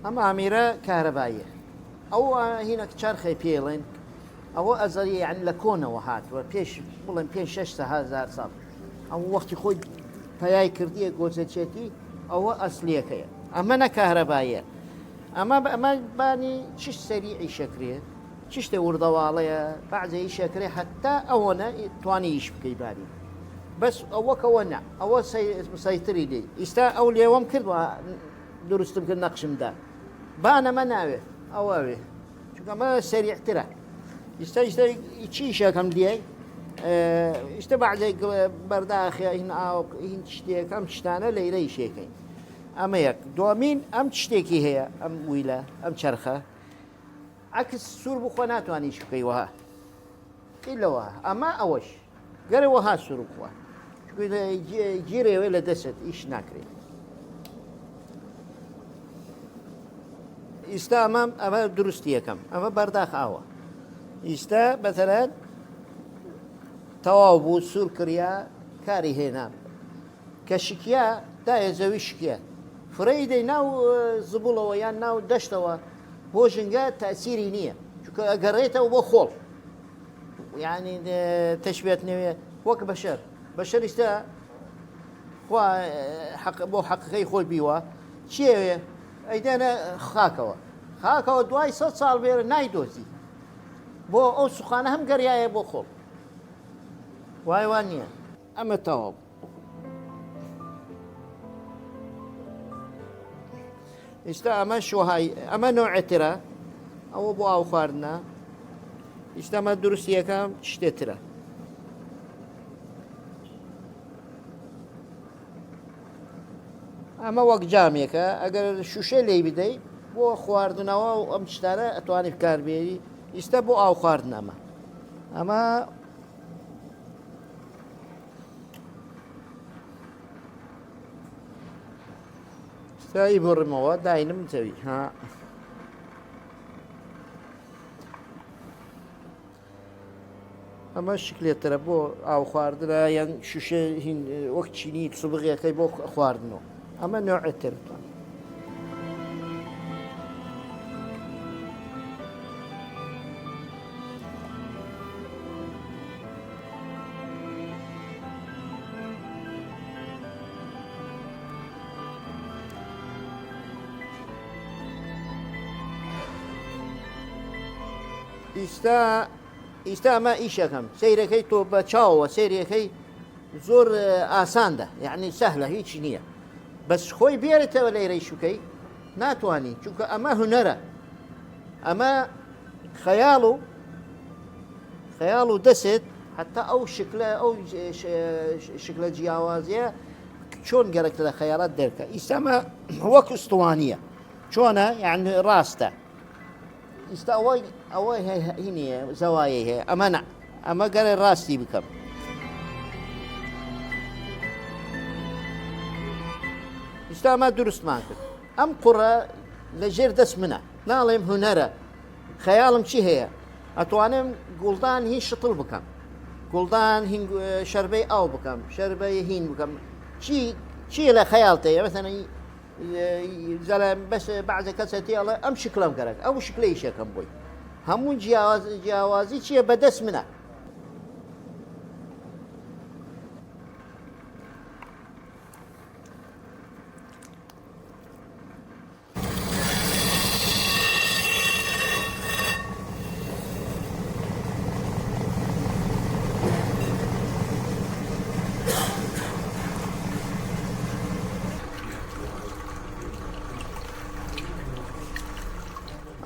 ئەم ئامێرە کارەباییە ئەو هینە چرخی پێڵێن ئەوە ئەزەری یان لە کۆنەوە هاتووە پێش بڵێن 5-6 ساڵ ئەم وەختی خۆی پەیای کردیە گۆچەچێتی ئەوە ئەسلیەکەیە ئەمە نە کارەباییە ئەمە بانی چشت سەریعی شەکرێ چشتە وردەواڵەیە بەعزەی شەکرێ حتا ئەوەنە توانی ئیش بکەی باری بەس ئەوەکەوە نە ئەوە سەیتری دێ ئیستا ئەو لێوەم کردوە دروستم کرد نەقشمدا بانەمە ناوێ ئەوەوێ چونکەمە سەریعترە ئیستا چیشەکەم دیای ئیشتە بەعزەی بەرداخە هین هین شتێکەم شتانە لەیرەی شێکەین ئەمە یەک دومین ئەم شتێکی هەیە ئەم ویلە ئەم چرخە عکس سوور بخۆ ناتوانیش بکەیوەها ئیلەوە ئەمە ئەوەش گەرەوەها سوور بخوە گیرێوێ لە دەست ئیش ناکرێت ئیستا ئەمە دروستی یەکەم ئەمە بەرداخ ئاوە ئیستا بەتەرەن تەواو بوو سوور کڕیا کاری هێنا کە شکیا دایە زەوی شکە فرەی دەی ناو زبوڵەوە یان ناو دەشتەوە بۆ ژنگە تاسیری نییە چونکە ئەگەڕێتەوە بۆ خۆڵ یعنی تەشبێت نوێ وەک بەشەر ئیستا بۆ حەقەکەی خۆی بیوە چێوێ ئەیدەنە خاکەوە دوای 100 ساڵ بێرە نایدۆزی بۆ ئەو سوخانە هەم گەریایە بۆ خۆڵ وایوان نییە ئەمە تەواو ئێستا ئەمە شوهای ئەمە نوعێترە ئەوە بۆ ئاو خواردنە ئێستا ئەمە دروستیەکەم شتێترە ئەمە وەک جامێکە ئەگەر شوشە لێی بدەیت بۆ خواردنەوە و ئەم شتانە ئەتوانی بکاربێری ئێستا بۆ ئاو خواردن ئەمە سایی بڕمەوە داینم زەوی ها ئەمە شکلێترە بۆ ئاو خواردنە یان شوشە وەک چینی سوبغیەکەی بۆ خواردنەوە ئەمە نوعێتر ئیستا ئەمە ئیشەکەم سەیرەکەی تۆ بە چاوەوە سەیرەکەی زۆر ئاساندە یعنی سەهلە هیچی نییە بەس خۆی بێرێتەوە لەیرەی شوکەی ناتوانی چونکە ئەمە هونەرە ئەمە خەیاڵ و دەسێت حتا ئەو شکلە ئەو شکلە جیاوازیە چۆن گەرەکتە لە خەیاڵات دەرکە ئیستا وەک ئوستوانیە چۆنە یعنی ڕاستە ئیستا ئەوەی هینیە زەوایە هەیە ئەمە گەرە ڕاستی بکەم ئیستا ئەمە دروستمان کرد ئەم قوڕە لە ژێر دەست منە ناڵێم هونەرە خەیاڵم چی هەیە ئەتوانم گوڵدان هین شتڵ بکەم گوڵدان شەربەی ئاو بکەم شەربەی هین بکەم چی لە خەیاڵتەیە مەسەڵەن بەس بەعزە کەسەتی ئەڵێ ئەم شکلم گەرەک ئەو شکلەی شەکەم بۆی هەموو جیاوازی چییە بەدەست منە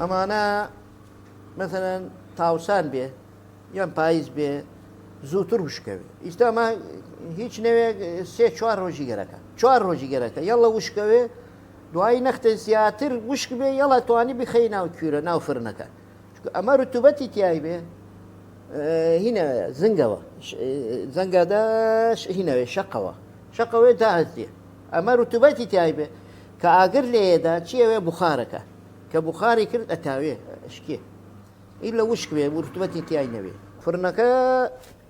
ئەمانە مەسەلەن تاوسان بێ یان پاییز بێ زووتر وشکەوێ ئیستا ئەمە هیچ نەوێ 3-4 ڕۆژی گەرەکە 4 ڕۆژی گەرەکە یەڵە وشکەوێ دوایی نەختە زیاتر وشک بێ یەڵە توانی بخەی ناو کوورە ناو فرنەکە ئەمە ڕتوبەتی تیای بێ هینە زەنگەداش هینەوێ شەقەوێ داهەزیێ ئەمە ڕتوبەتی تیای بێ کە ئاگر لێدا چیەوێ بخارەکە کە بخاری کرد ئەتاوێ شکێ ئی لە وشک بێ ڕتوبەتی تیای نەوێ فرنەکە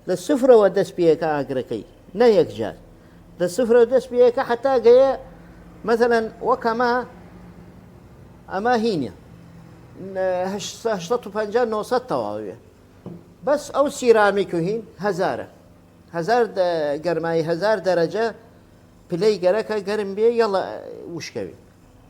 لە سفرەوە دەست پێەکە ئاگرەکەی نە یەکجار لە سفرەوە دەست پێەکە حتا گەیە مەثەلەن وەک ئەمە ئەمە هینە 1950 تەواوێ بەس ئەو سیرامیک و هین هەزارە گەرمایی 1000 دەرەجە پلەی گەرەکە گەرم بێ یەڵە وشکەوی